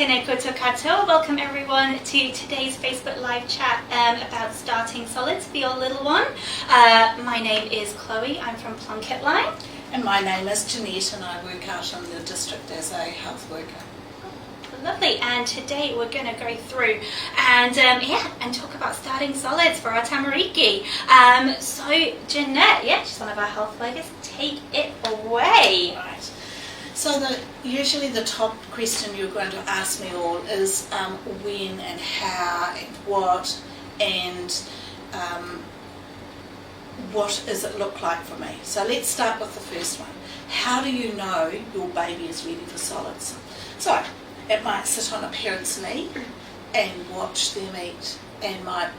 Tēnā koutou katoa. Welcome everyone to today's Facebook live chat about starting solids for your little one. My name is Chloe, I'm from PlunketLine. And my name is Jeanette and I work out in the district as a health worker. Lovely, and today we're going to go through and talk about starting solids for our tamariki. So Jeanette, she's one of our health workers, take it away. Right. So usually the top question you're going to ask me all is when and how and what does it look like for me. So let's start with the first one. How do you know your baby is ready for solids? So it might sit on a parent's knee and watch them eat and might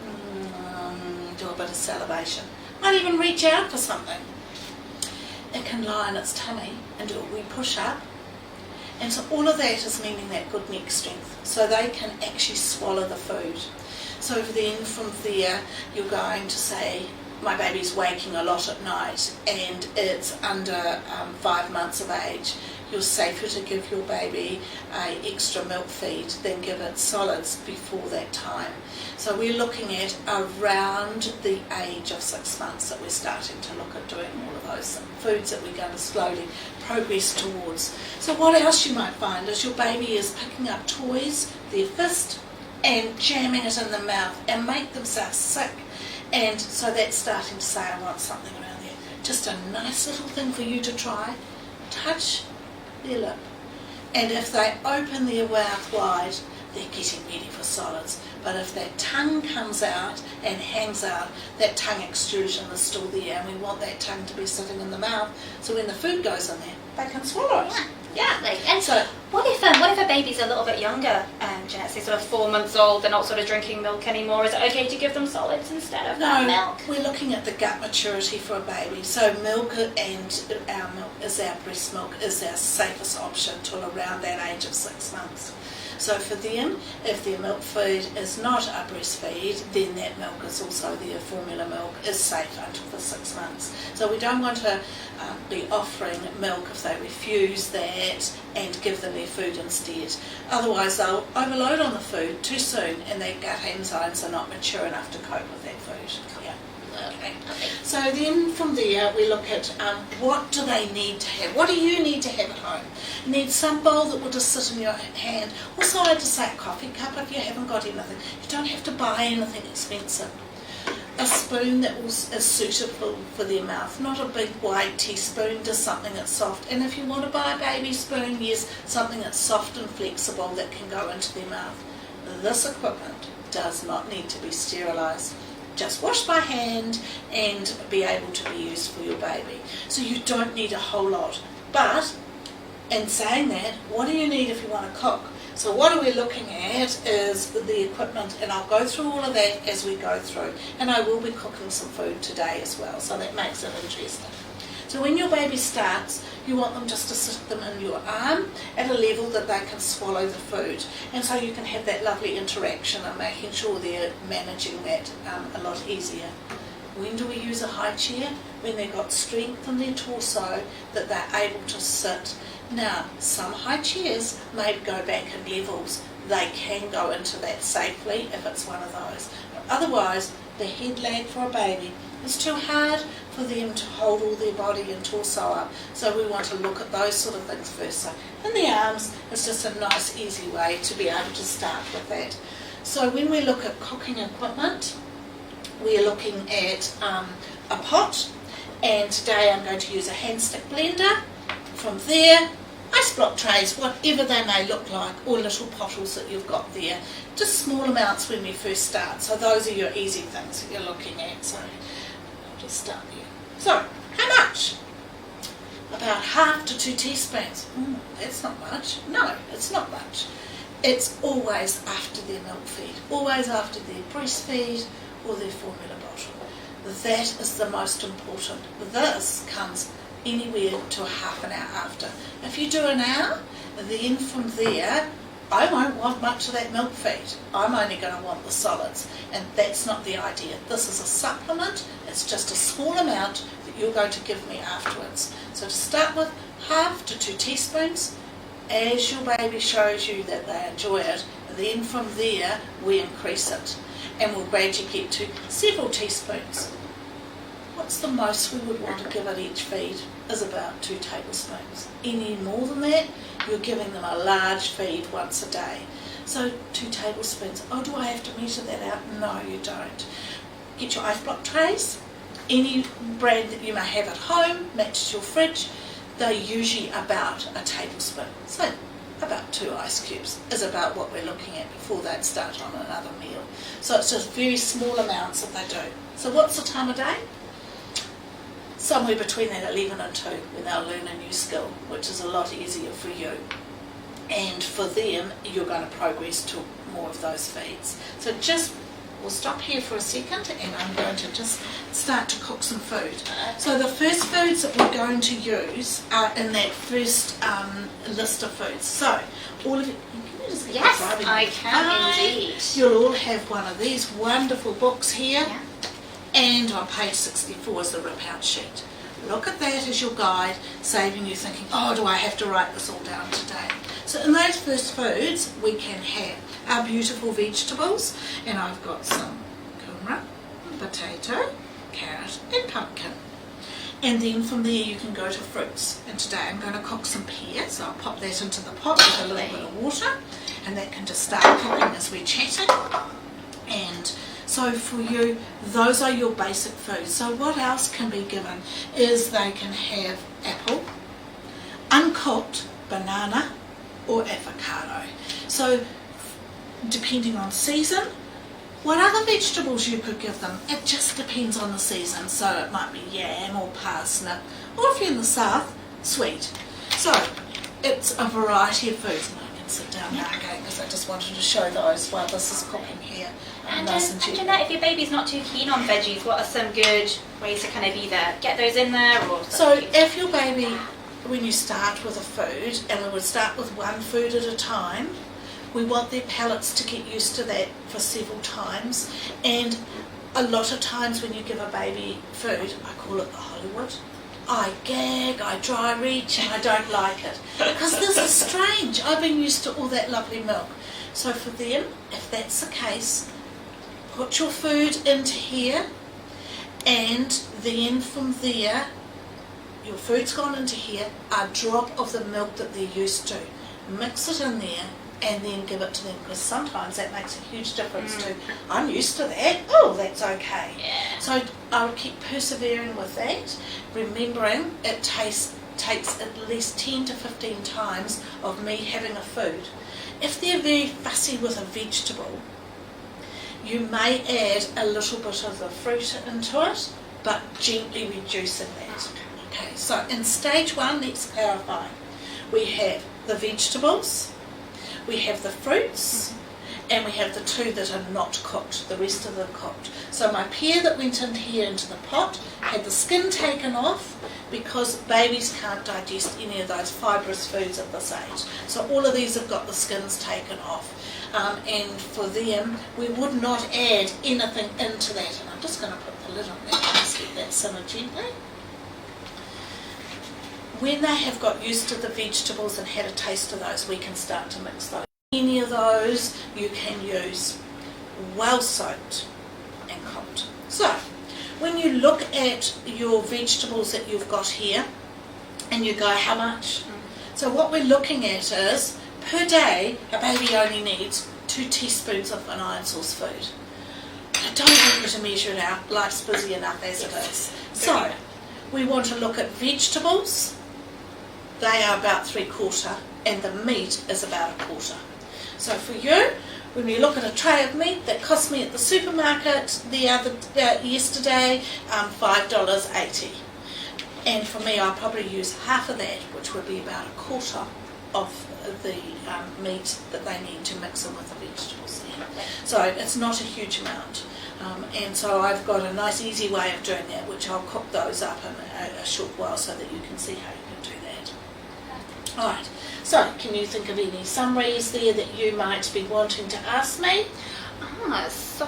do a bit of salivation. Might even reach out for something. It can lie on its tummy and do a wee push up. And so all of that is meaning that good neck strength. So they can actually swallow the food. So then from there you're going to say, my baby's waking a lot at night and it's under 5 months of age. You're safer to give your baby an extra milk feed than give it solids before that time. So we're looking at around the age of 6 months that we're starting to look at doing all of those foods that we're going to slowly progress towards. So what else you might find is your baby is picking up toys, their fist, and jamming it in the mouth and make themselves sick. And so that's starting to say, I want something around there. Just a nice little thing for you to try. Touch their lip, and if they open their mouth wide, they're getting ready for solids. But if that tongue comes out and hangs out, that tongue extrusion is still there, and we want that tongue to be sitting in the mouth, so when the food goes in there, they can swallow it. Yeah. And so what if a baby's a little bit younger, Jeanette, say sort of 4 months old, they're not sort of drinking milk anymore? Is it okay to give them solids instead of that milk? We're looking at the gut maturity for a baby. So milk and our milk is our breast milk is our safest option till around that age of 6 months. So for them, if their milk feed is not a breastfeed, then that milk is also their formula milk is safe until the 6 months. So we don't want to be offering milk if they refuse that and give them their food instead. Otherwise they'll overload on the food too soon and their gut enzymes are not mature enough to cope with that food. Okay. So then from there we look at what do they need to have? What do you need to have at home? You need some bowl that will just sit in your hand. Also I like to say a coffee cup if you haven't got anything. You don't have to buy anything expensive. A spoon that is suitable for their mouth, not a big wide teaspoon, just something that's soft. And if you want to buy a baby spoon, yes, something that's soft and flexible that can go into their mouth. This equipment does not need to be sterilised. Just wash by hand and be able to be used for your baby. So you don't need a whole lot. But in saying that, what do you need if you want to cook? So what are we looking at is the equipment, and I'll go through all of that as we go through. And I will be cooking some food today as well, so that makes it interesting. So when your baby starts, you want them just to sit them in your arm at a level that they can swallow the food. And so you can have that lovely interaction and making sure they're managing that a lot easier. When do we use a high chair? When they've got strength in their torso that they're able to sit. Now, some high chairs may go back in levels. They can go into that safely if it's one of those. But otherwise, the head lag for a baby is too hard for them to hold all their body and torso up. So we want to look at those sort of things first. So in the arms, it's just a nice, easy way to be able to start with that. So when we look at cooking equipment, we're looking at a pot, and today I'm going to use a hand stick blender. From there, ice block trays, whatever they may look like, or little bottles that you've got there. Just small amounts when we first start. So those are your easy things that you're looking at. So I'll just start there. So, how much? About 1/2 to 2 teaspoons. That's not much. No, it's not much. It's always after their milk feed, always after their breastfeed or their formula bottle. That is the most important. This comes anywhere to 1/2 an hour after. If you do an hour, then from there, I won't want much of that milk feed. I'm only going to want the solids, and that's not the idea. This is a supplement. It's just a small amount that you're going to give me afterwards. So to start with, 1/2 to 2 teaspoons, as your baby shows you that they enjoy it, then from there we increase it and we'll gradually get to several teaspoons. What's the most we would want to give at each feed is about 2 tablespoons. Any more than that, you're giving them a large feed once a day. So 2 tablespoons. Oh, do I have to measure that out? No, you don't. Get your ice block trays. Any brand that you may have at home, matches your fridge, they're usually about a tablespoon. So about 2 ice cubes is about what we're looking at before they'd start on another meal. So it's just very small amounts that they do. So what's the time of day? Somewhere between that 11 and 2 when they'll learn a new skill, which is a lot easier for you. And for them, you're going to progress to more of those feeds. So we'll stop here for a second and I'm going to just start to cook some food. So the first foods that we're going to use are in that first list of foods. So all of you, can you just get yes, driving I can indeed. You'll all have one of these wonderful books here. Yeah. And on page 64 is the rip-out sheet. Look at that as your guide, saving you thinking, oh, do I have to write this all down today? So in those first foods, we can have our beautiful vegetables, and I've got some kumara, potato, carrot, and pumpkin. And then from there you can go to fruits. And today I'm going to cook some pears, so I'll pop that into the pot with a little bit of water, and that can just start cooking as we're chatting. And so for you, those are your basic foods. So what else can be given is they can have apple, uncooked banana or avocado. So depending on season, what other vegetables you could give them, it just depends on the season. So it might be yam or parsnip, or if you're in the south, sweet. So it's a variety of foods. Sit down now again because I just wanted to show those while this is cooking here. And Jeanette, if your baby's not too keen on veggies, what are some good ways to kind of either get those in there or... So if your baby, when you start with a food, and we would start with one food at a time, we want their palates to get used to that for several times. And a lot of times when you give a baby food, I call it the Hollywood. I gag, I dry reach, and I don't like it. Because this is strange. I've been used to all that lovely milk. So for them, if that's the case, put your food into here, and then from there, your food's gone into here, a drop of the milk that they're used to. Mix it in there, and then give it to them, because sometimes that makes a huge difference too. I'm used to that. Oh, that's okay. Yeah. So I'll keep persevering with that, remembering it takes at least 10 to 15 times of me having a food. If they're very fussy with a vegetable, you may add a little bit of the fruit into it, but gently reducing that. Okay, so in stage 1, let's clarify. We have the vegetables, we have the fruits, and we have the 2 that are not cooked, the rest of them cooked. So my pear that went in here into the pot had the skin taken off because babies can't digest any of those fibrous foods at this age. So all of these have got the skins taken off. And for them, we would not add anything into that. And I'm just going to put the lid on that and just let that simmer gently. When they have got used to the vegetables and had a taste of those, we can start to mix those. Any of those you can use well soaked and cooked. So when you look at your vegetables that you've got here and you go, how much? So what we're looking at is, per day, a baby only needs 2 teaspoons of an iron source food. I don't want you to measure it out, life's busy enough as it is. So we want to look at vegetables. They are about 3/4 and the meat is about 1/4. So for you, when you look at a tray of meat that cost me at the supermarket yesterday, $5.80. And for me, I'll probably use half of that, which would be about 1/4 of the meat that they need to mix in with the vegetables there. So it's not a huge amount. And so I've got a nice easy way of doing that, which I'll cook those up in a short while so that you can see how you can do that. Alright, so can you think of any summaries there that you might be wanting to ask me? So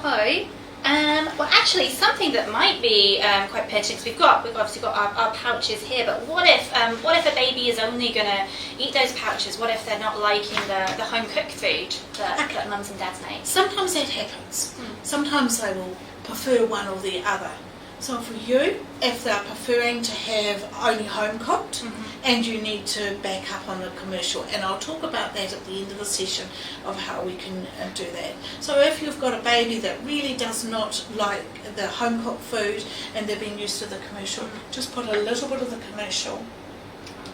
Well, actually, something that might be quite pertinent, because we've obviously got our pouches here, but what if a baby is only going to eat those pouches? What if they're not liking the home cooked food that mums and dads make? Sometimes that happens. Sometimes they will prefer one or the other. So for you, if they're preferring to have only home cooked, and you need to back up on the commercial, and I'll talk about that at the end of the session of how we can do that. So if you've got a baby that really does not like the home cooked food and they've been used to the commercial, just put a little bit of the commercial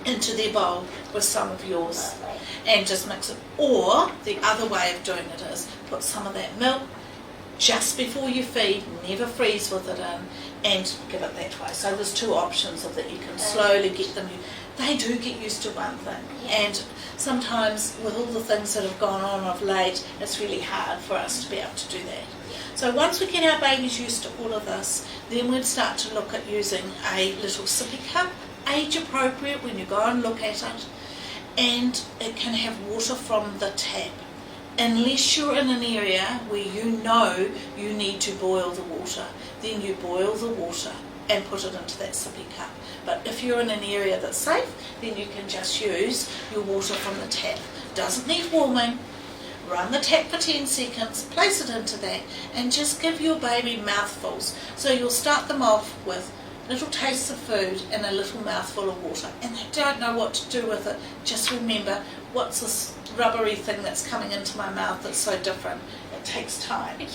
into their bowl with some of yours and just mix it. Or the other way of doing it is put some of that milk just before you feed, never freeze with it in, and give it that way. So there's two options of that. You can slowly get them. They do get used to one thing, and sometimes with all the things that have gone on of late, it's really hard for us to be able to do that. So once we get our babies used to all of this, then we'd start to look at using a little sippy cup, age appropriate when you go and look at it, and it can have water from the tap. Unless you're in an area where you know you need to boil the water, then you boil the water and put it into that sippy cup. But if you're in an area that's safe, then you can just use your water from the tap. Doesn't need warming. Run the tap for 10 seconds, place it into that, and just give your baby mouthfuls. So you'll start them off with little tastes of food and a little mouthful of water, and they don't know what to do with it. Just remember, what's this rubbery thing that's coming into my mouth that's so different? It takes time.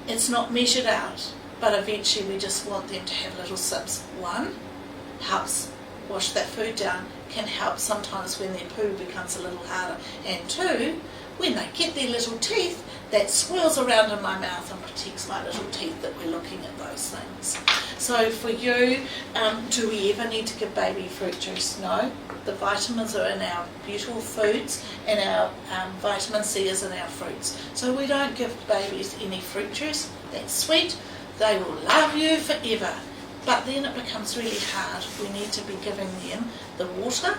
It's not measured out, but eventually we just want them to have little sips. One, helps wash that food down, can help sometimes when their poo becomes a little harder, and two, when they get their little teeth, that swirls around in my mouth and protects my little teeth, that we're looking at those things. So for you, do we ever need to give baby fruit juice? No. The vitamins are in our beautiful foods, and our vitamin C is in our fruits. So we don't give babies any fruit juice. That's sweet. They will love you forever. But then it becomes really hard. We need to be giving them the water.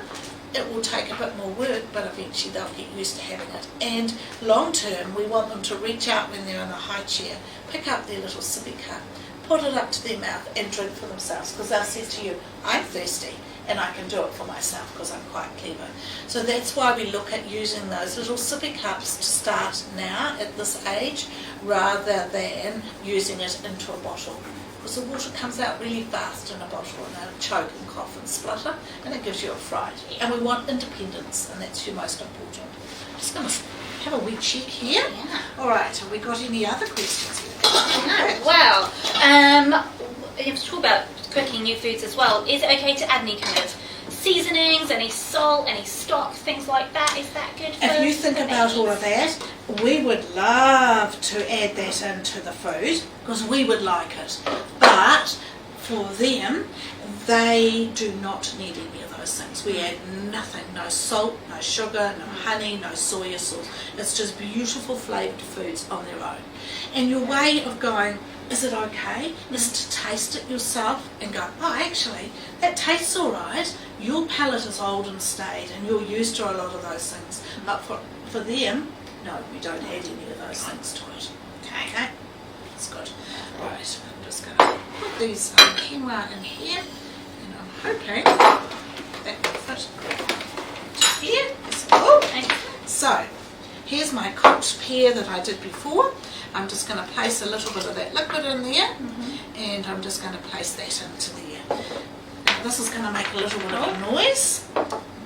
It will take a bit more work, but eventually they'll get used to having it. And long term, we want them to reach out when they're in a high chair, pick up their little sippy cup, put it up to their mouth and drink for themselves, because they'll say to you, I'm thirsty and I can do it for myself because I'm quite clever. So that's why we look at using those little sippy cups to start now at this age, rather than using it into a bottle. Because the water comes out really fast in a bottle, and they'll choke and cough and splutter, and it gives you a fright. And we want independence, and that's your most important. I'm just going to have a wee check here. Yeah. All right, have we got any other questions here? No. Well, you have to talk about cooking new foods as well. Is it okay to add any kind of seasonings, any salt, any stock, things like that? Is that good for If you think about all of that, we would love to add that into the food, because we would like it. But for them, they do not need any of those things. We add nothing, no salt, no sugar, no honey, no soy sauce. It's just beautiful flavoured foods on their own. And your way of going, is it okay, is to taste it yourself and go, oh, actually, that tastes all right. Your palate is old and staid, and you're used to a lot of those things. But for them, no, we don't add any of those things to it. Okay? That's good. Right, I'm just going to put these quinoa in here, and I'm hoping that will fit here. So, here's my cooked pear that I did before. I'm just going to place a little bit of that liquid in there, and I'm just going to place that into there. Now, this is going to make a little bit of a noise,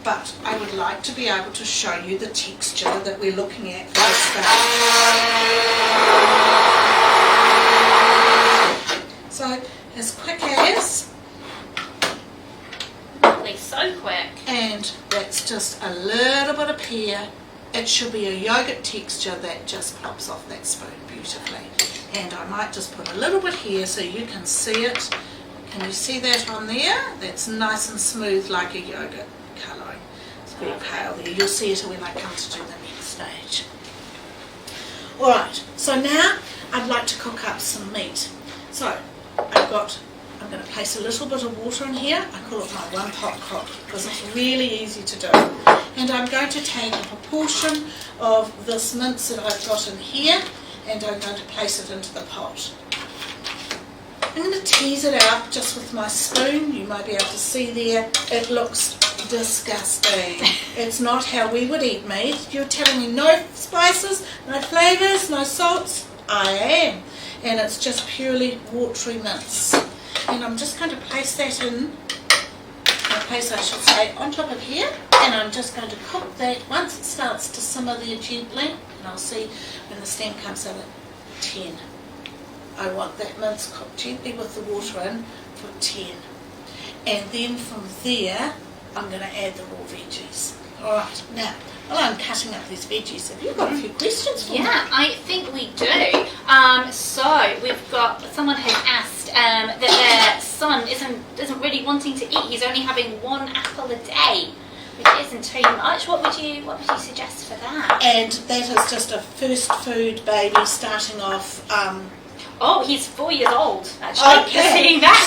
but I would like to be able to show you the texture that we're looking at for this stage. So, as quick as... Lovely, so quick. And that's just a little bit of pear. It should be a yogurt texture that just plops off that spoon beautifully. And I might just put a little bit here so you can see it. Can you see that on there? That's nice and smooth like a yogurt colouring. It's very pale there. You'll see it when I come to do the next stage. Alright, so now I'd like to cook up some meat. So I'm going to place a little bit of water in here. I call it my one pot cook because it's really easy to do. And I'm going to take a proportion of this mince that I've got in here, and I'm going to place it into the pot. I'm going to tease it out just with my spoon. You might be able to see there, it looks disgusting. It's not how we would eat meat. You're telling me no spices, no flavours, no salts? I am. And it's just purely watery mince. And I'm just going to place that in, I should say, on top of here. And I'm just going to cook that once it starts to simmer there gently. And I'll see when the steam comes out at 10. I want that mince cooked gently with the water in for 10. And then from there, I'm going to add the raw veggies. Alright, now, while I'm cutting up these veggies, have you got a few questions for me? Yeah, I think we do. So, we've got, someone has asked that their son isn't really wanting to eat. He's only having 1 apple a day, which isn't too much. What would you suggest for that? And that is just a first food baby starting off. Oh, he's 4 years old, actually. Okay. Seeing that.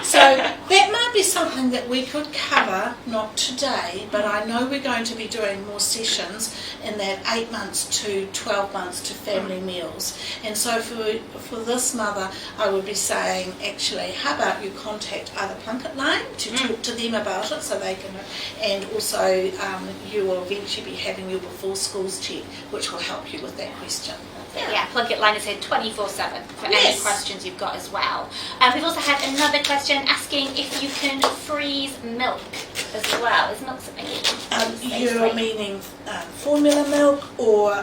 So that might be something that we could cover, not today, but I know we're going to be doing more sessions in that 8 months to 12 months to family meals. And so for this mother, I would be saying, actually, how about you contact either PlunketLine to talk to them about it, so they can, and also you will eventually be having your before schools check, which will help you with that question. Yeah, PlunketLine is here 24/7 for any questions you've got as well. We've also had another question asking if you can freeze milk as well. Is milk something you can freeze You're meaning formula milk or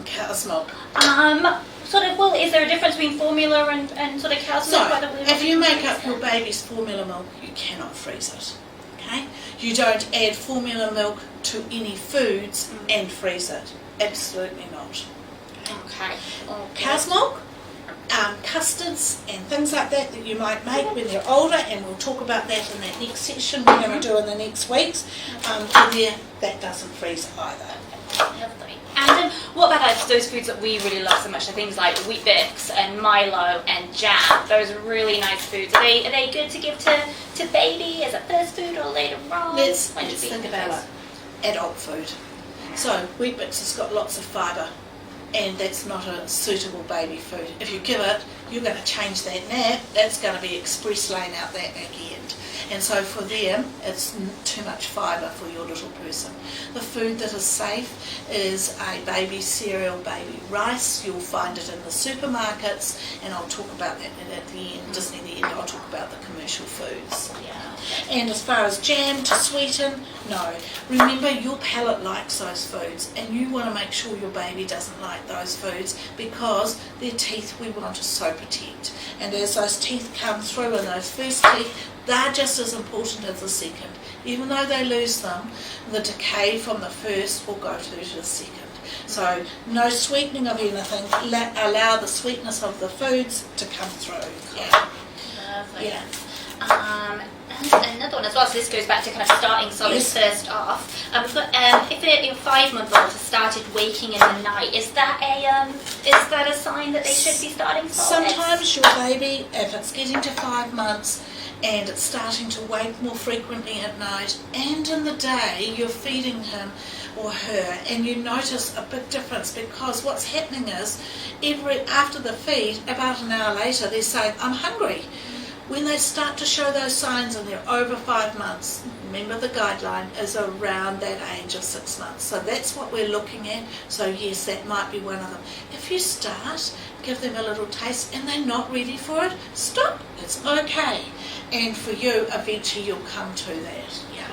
cow's milk? Well, is there a difference between formula and sort of cow's milk? So, if you make up your baby's formula milk, you cannot freeze it. Okay? You don't add formula milk to any foods and freeze it. Absolutely not. Okay. Cow's milk, custards and things like that you might make when you're older, and we'll talk about that in that next session we're going to do in the next weeks. That doesn't freeze either. Lovely. And what about those foods that we really love so much? So things like Wheat Bix and Milo and jam. Those are really nice foods. Are they good to give to baby as a first food or later on? Let's think about it. Adult food. So Wheat Bix has got lots of fibre, and that's not a suitable baby food. If you give it, you're going to change that nap. That's going to be express lane out that back end. And so for them, it's too much fibre for your little person. The food that is safe is a baby cereal, baby rice. You'll find it in the supermarkets, and I'll talk about that at the end. Just near the end, I'll talk about the commercial foods. Yeah. And as far as jam to sweeten, no. Remember, your palate likes those foods, and you want to make sure your baby doesn't like those foods, because their teeth we want to so protect. And as those teeth come through, and those first teeth, they're just as important as the second. Even though they lose them, the decay from the first will go through to the second. So no sweetening of anything. Allow the sweetness of the foods to come through. Yeah. Lovely. Yeah. And another one as well, so this goes back to kind of starting solids first off. We've got, if your 5-month-old has started waking in the night, is that a sign that they should be starting solids? Sometimes your baby, if it's getting to 5 months and it's starting to wake more frequently at night and in the day, you're feeding him or her, and you notice a big difference, because what's happening is after the feed, about an hour later, they're saying, I'm hungry. When they start to show those signs and they're over 5 months, remember the guideline is around that age of 6 months. So that's what we're looking at. So yes, that might be one of them. If you start, give them a little taste and they're not ready for it, stop. It's okay. And for you, eventually you'll come to that. Yeah.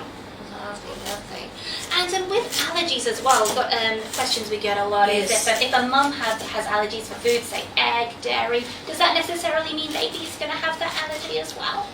Lovely. And with allergies as well, we've got questions we get a lot. Is if a mum has allergies for food, say egg, dairy, does that necessarily mean baby's going to have that allergy as well?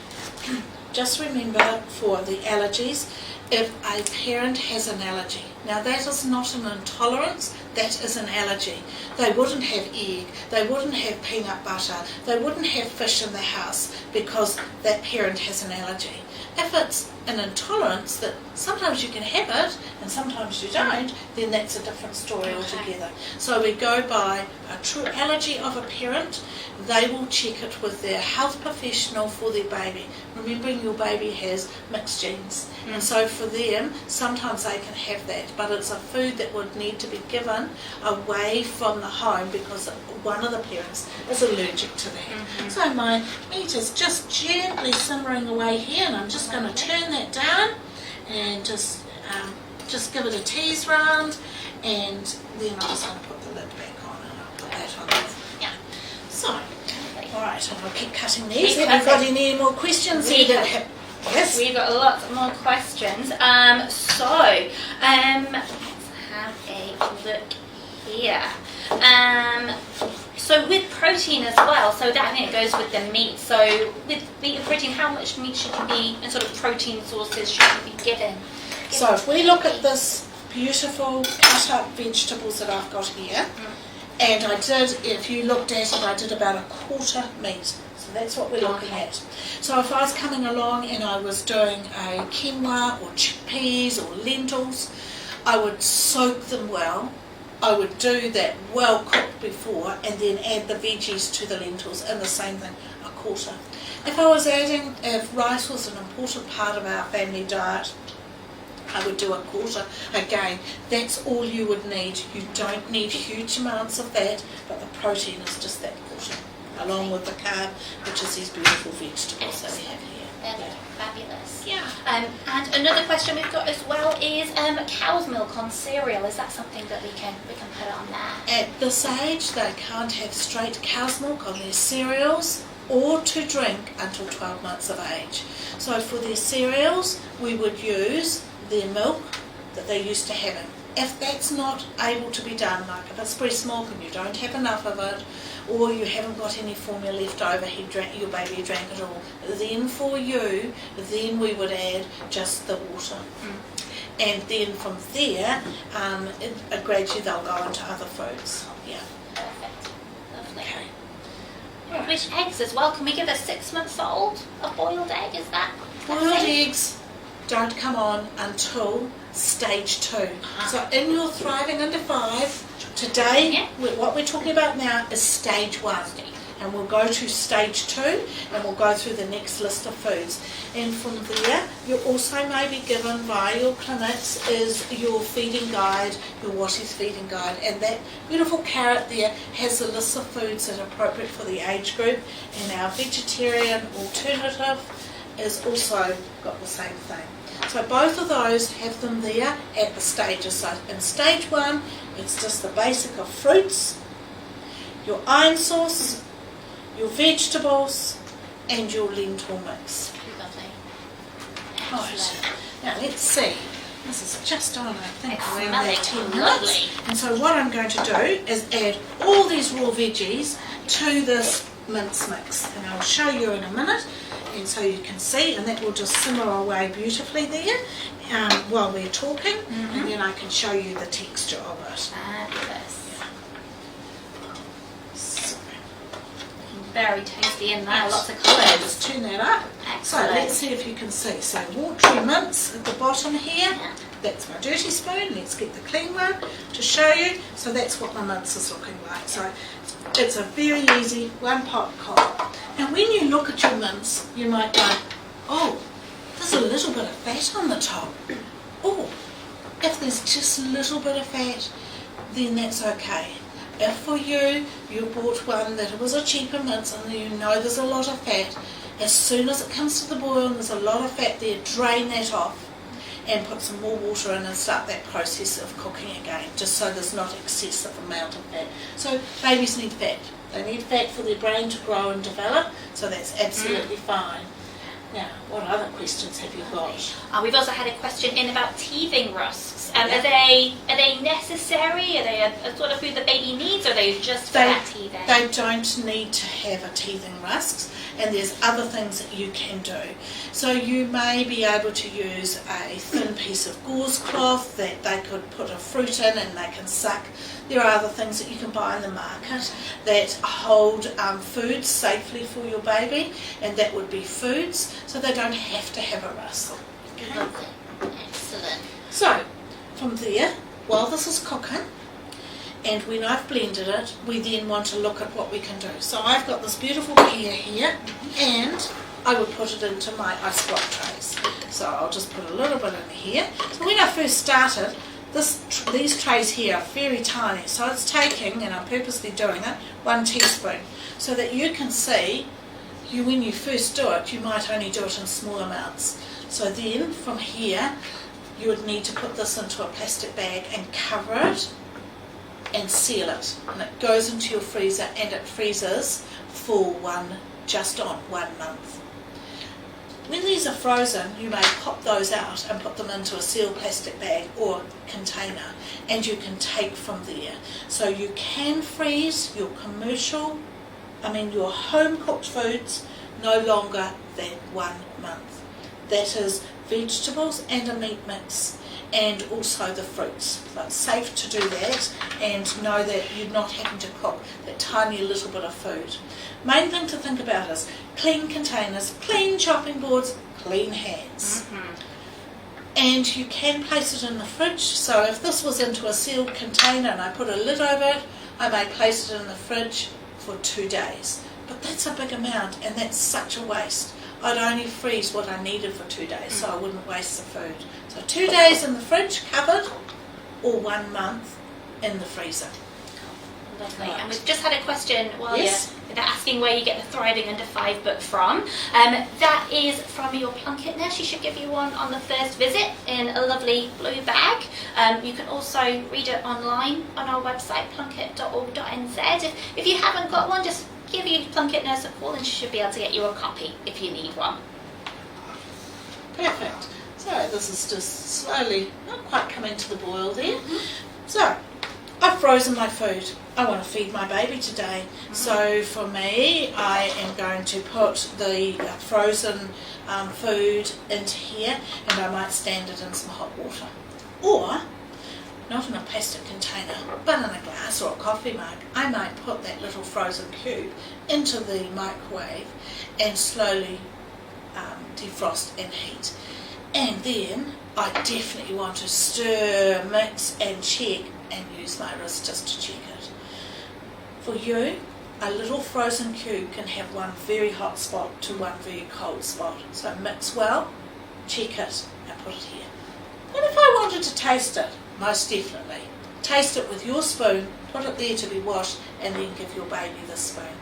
Just remember, for the allergies, if a parent has an allergy, now that is not an intolerance, that is an allergy. They wouldn't have egg, they wouldn't have peanut butter, they wouldn't have fish in the house because that parent has an allergy. If it's an intolerance that sometimes you can have it and sometimes you don't, then that's a different story altogether. So we go by a true allergy of a parent, they will check it with their health professional for their baby. Remembering your baby has mixed genes, and so for them, sometimes they can have that, but it's a food that would need to be given away from the home because one of the parents is allergic to that. So my meat is just gently simmering away here, and I'm just going to turn that down and just give it a tease round, and then I'm just going to put the lid back on, and I'll put that on there. Yeah. So, alright, and I'll keep cutting these. Have you got any more questions? Yes? We've got lots more questions. Let's have a look here. So with protein as well, so that I think it goes with the meat. So with meat and protein, how much meat should you be, and sort of protein sources should you be given? So if we look at this beautiful cut up vegetables that I've got here, and I did, if you looked at it, I did about a quarter meat. So that's what we're looking at. So if I was coming along and I was doing a quinoa or chickpeas or lentils, I would soak them well. I would do that well cooked before and then add the veggies to the lentils, and the same thing, a quarter. If rice was an important part of our family diet, I would do a quarter. Again, that's all you would need. You don't need huge amounts of that, but the protein is just that quarter, along with the carb, which is these beautiful vegetables that we have here. They're fabulous. Yeah. And another question we've got as well is cow's milk on cereal. Is that something that we can put it on there? At this age, they can't have straight cow's milk on their cereals or to drink until 12 months of age. So for their cereals, we would use their milk that they're used to having. If that's not able to be done, like if it's breast milk and you don't have enough of it, or you haven't got any formula left over, your baby drank it all, then for you, then we would add just the water. And then from there, gradually they'll go into other foods. Yeah. Perfect. Lovely. Okay. With eggs as well, can we give a 6-month-old a boiled egg? Is that Boiled safe? eggs don't come on until stage 2. So in your thriving under 5, today, what we're talking about now is stage 1. And we'll go to stage 2 and we'll go through the next list of foods. And from there, you also may be given by your clinics is your feeding guide, your Watties feeding guide. And that beautiful carrot there has a list of foods that are appropriate for the age group. And our vegetarian alternative is also got the same thing. So both of those have them there at the stages. So in stage 1, it's just the basic of fruits, your iron source, your vegetables, and your lentil mix. Lovely. Right. Now let's see. This is just on, I think, It's around smelling that 10 minutes. lovely. And so what I'm going to do is add all these raw veggies to this mince mix. And I'll show you in a minute. And so you can see, and that will just simmer away beautifully there while we're talking, and then I can show you the texture of it. Fabulous. So, Very tasty in there, lots of so colours. just turn that up. Excellent. So let's see if you can see. So watery mince at the bottom here. Yeah. That's my dirty spoon. Let's get the clean one to show you. So that's what my mince is looking like. So it's a very easy one-pot cook. Now when you look at your mince, you might go, oh, there's a little bit of fat on the top. Oh, if there's just a little bit of fat, then that's okay. If for you, you bought one that was a cheaper mince and you know there's a lot of fat, as soon as it comes to the boil and there's a lot of fat there, drain that off and put some more water in and start that process of cooking again, just so there's not excessive amount of fat. So babies need fat. They need fat for their brain to grow and develop, so that's absolutely fine. Now, what other questions have you got? We've also had a question in about teething rusks. Are they necessary? Are they a sort of food the baby needs, or are they just for that teething? They don't need to have a teething rusks, and there's other things that you can do. So you may be able to use a thin piece of gauze cloth that they could put a fruit in and they can suck. There are other things that you can buy in the market that hold food safely for your baby, and that would be foods, so they don't have to have a rusk. Okay. Lovely. Excellent. So, from there, while this is cooking, And when I've blended it, we then want to look at what we can do. So I've got this beautiful pear here, and I would put it into my ice block trays. So I'll just put a little bit in here. So when I first started, these trays here are very tiny. So it's taking, and I'm purposely doing it, 1 teaspoon. So that you can see, when you first do it, you might only do it in small amounts. So then from here, you would need to put this into a plastic bag and cover it and seal it. And it goes into your freezer, and it freezes for just on 1 month. When these are frozen, you may pop those out and put them into a sealed plastic bag or container, and you can take from there. So you can freeze your your home cooked foods no longer than 1 month. That is vegetables and a meat mix, and also the fruits. So it's safe to do that, and know that you're not having to cook that tiny little bit of food. Main thing to think about is clean containers, clean chopping boards, clean hands. And you can place it in the fridge. So if this was into a sealed container and I put a lid over it, I may place it in the fridge for 2 days. But that's a big amount, and that's such a waste. I'd only freeze what I needed for 2 days, so I wouldn't waste the food. So 2 days in the fridge covered, or 1 month in the freezer. Lovely. Right. And we've just had a question while Yes. they're asking where you get the Thriving Under 5 book from. That is from your Plunket nurse. She should give you one on the first visit in a lovely blue bag. You can also read it online on our website, plunket.org.nz. If you haven't got one, just give your Plunket nurse a call and she should be able to get you a copy if you need one. Perfect. So this is just slowly, not quite coming to the boil there. So I've frozen my food. I want to feed my baby today. So for me, I am going to put the frozen food into here, and I might stand it in some hot water. Or, not in a plastic container, but in a glass or a coffee mug, I might put that little frozen cube into the microwave and slowly defrost and heat. And then I definitely want to stir, mix and check, and use my wrist just to check it. For you, a little frozen cube can have one very hot spot to one very cold spot. So mix well, check it, and put it here. And if I wanted to taste it, most definitely, taste it with your spoon, put it there to be washed, and then give your baby the spoon.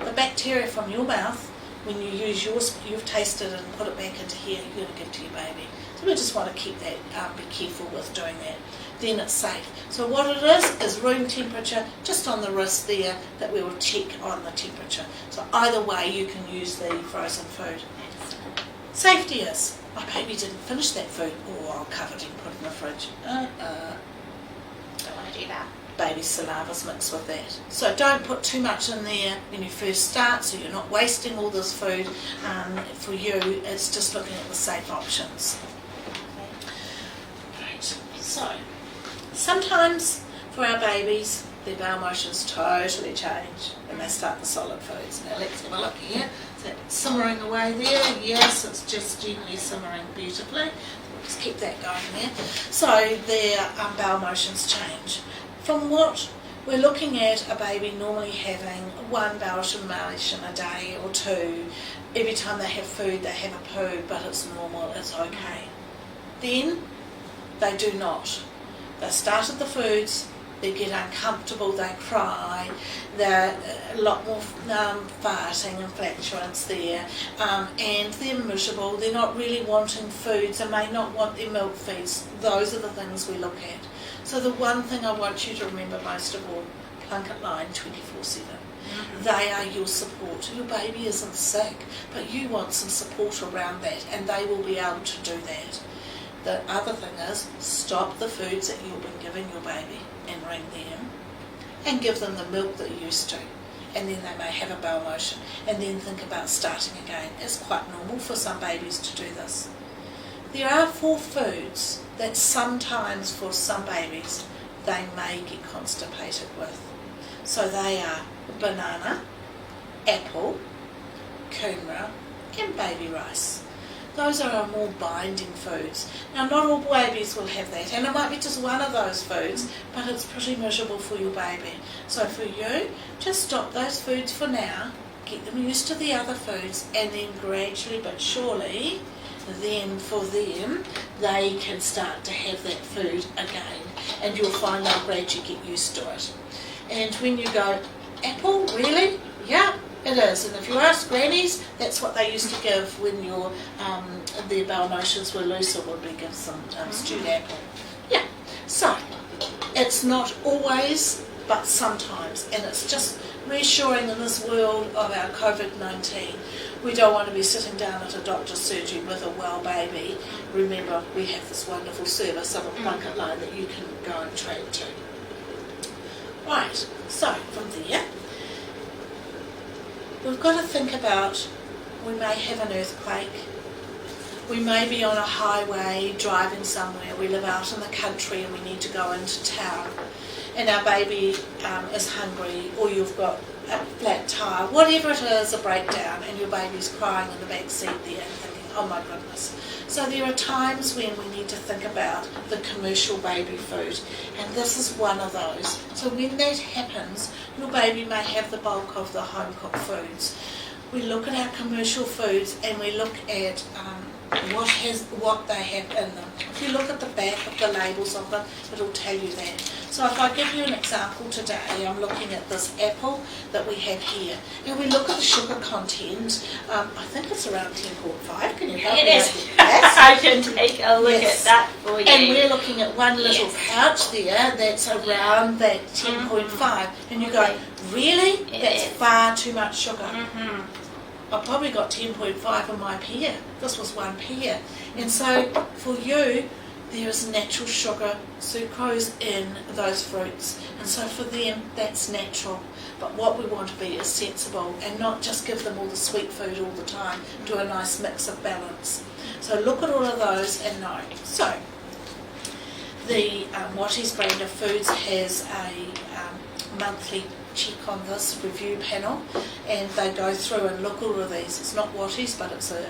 The bacteria from your mouth, when you use yours, you've tasted it and put it back into here, you're going to give to your baby. So we just want to keep that, be careful with doing that. Then it's safe. So what it is room temperature, just on the wrist there, that we will check on the temperature. So either way you can use the frozen food. Safety is, my baby didn't finish that food, I'll cover it and put it in the fridge. Don't want to do that. Baby salava's mixed with that. So don't put too much in there when you first start, so you're not wasting all this food. For you, it's just looking at the safe options. Right, so sometimes for our babies, their bowel motions totally change when they start the solid foods. Now let's have a look here. Is that simmering away there? Yes, it's just gently simmering beautifully. We'll just keep that going there. So their bowel motions change. From what we're looking at, a baby normally having 1 bowel stimulation a day or 2. Every time they have food, they have a poo, but it's normal, it's okay. Then they do not. They started the foods, they get uncomfortable, they cry, they're a lot more farting and flatulence there, and they're miserable, they're not really wanting foods, they may not want their milk feeds. Those are the things we look at. So the one thing I want you to remember most of all, PlunketLine 24/7. They are your support. Your baby isn't sick, but you want some support around that, and they will be able to do that. The other thing is, stop the foods that you've been giving your baby and ring them and give them the milk that you used to. And then they may have a bowel motion, and then think about starting again. It's quite normal for some babies to do this. There are 4 foods that sometimes for some babies they may get constipated with. So they are banana, apple, kumara and baby rice. those are our more binding foods. Now, not all babies will have that, and it might be just one of those foods, but it's pretty miserable for your baby. So for you, just stop those foods for now, get them used to the other foods, and then gradually but surely, then for them, they can start to have that food again, and you'll find they'll gradually get used to it. And when you go, apple, really? Yeah, it is. And if you ask grannies, that's what they used to give when their bowel motions were looser, would be give some stewed apple. Yeah, so it's not always, but sometimes, and it's just reassuring in this world of our COVID-19. We don't want to be sitting down at a doctor's surgery with a well baby. Remember, we have this wonderful service of a PlunketLine that you can go and track to. Right, so from there, we've got to think about, we may have an earthquake, we may be on a highway driving somewhere, we live out in the country and we need to go into town, and our baby is hungry, or you've got a flat tyre, whatever it is, a breakdown, and your baby's crying in the back seat there and thinking, oh my goodness. So there are times when we need to think about the commercial baby food, and this is one of those. So when that happens, your baby may have the bulk of the home cooked foods. We look at our commercial foods and we look at what they have in them. If you look at the back of the labels of them, it'll tell you that. So if I give you an example today, I'm looking at this apple that we have here. And we look at the sugar content. I think it's around 10.5. Can you help me is. with that? I can take a look at that for you. And we're looking at one little pouch there that's around that 10.5. And you go, really? That's far too much sugar. I've probably got 10.5 in my pear. This was one pear. And so for you, there is natural sugar, sucrose in those fruits. And so for them, that's natural. But what we want to be is sensible and not just give them all the sweet food all the time. Do a nice mix of balance. So look at all of those and know. So the Watties brand of foods has a monthly check on this review panel, and they go through and look at all of these. It's not Watties, but it's a